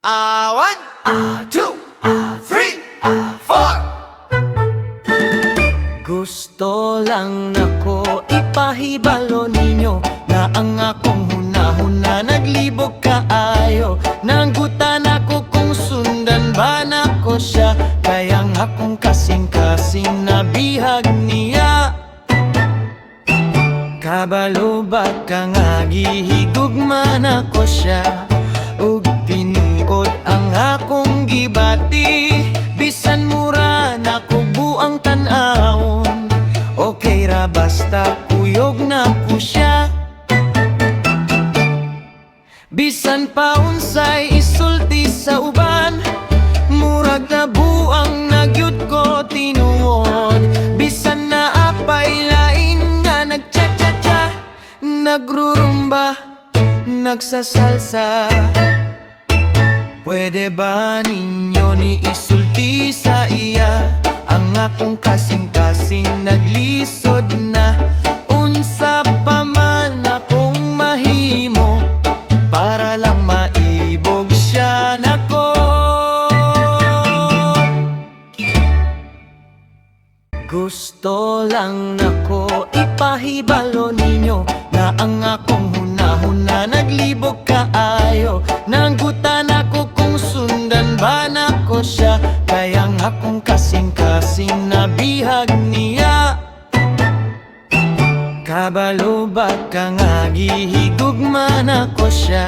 One, two, three, four. Gusto lang nako ipahibalo ninyo na ang akong hunahuna naglibog kaayo. Nanggutan ako kung sundan ba nako siya, kayang akong kasing-kasing nabihag niya. Kabalo ba ka nga gihigugman ako siya, ug tinuod ang akong gibati. Bisan mura nako buang tan-awon, okay ra basta kuyog na po siya. Bisan pa unsay isulti sa uban, murag na buang nagyud ko tinuod. Bisan na apay lain nga nagcha-cha-cha, nagrurumba, nagsasalsa. Pwede ba ninyo ni isulti sa iya ang akong kasing-kasing naglisod na? Unsa pa man akong mahimo para lang maibog siya nako. Gusto lang nako ipahibalo ninyo na ang akong hunahuna naglibog kaayo. Nanggutan ako kung sundan ba nako siya, kayang akong kasing-kasing nabihag niya. Kabalo ba ka nga gihigugman ako siya,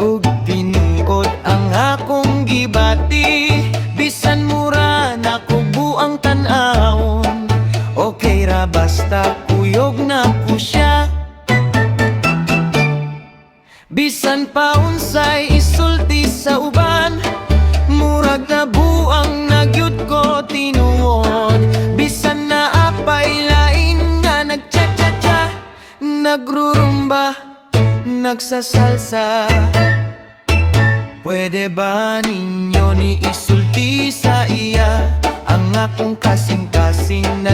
ug tinuod ang akong gibati. Bisan mura nako buang tan-awon, okay ra basta kuyog na po siya. Bisan pa unsay isulti sa uban, murag na buang nagyud ko tinuod. Bisan na apay lain nga nagcha-cha-cha, nagrurumba, nagsasalsa. Pwede ba ninyo ni isulti sa iya ang akong kasing-kasing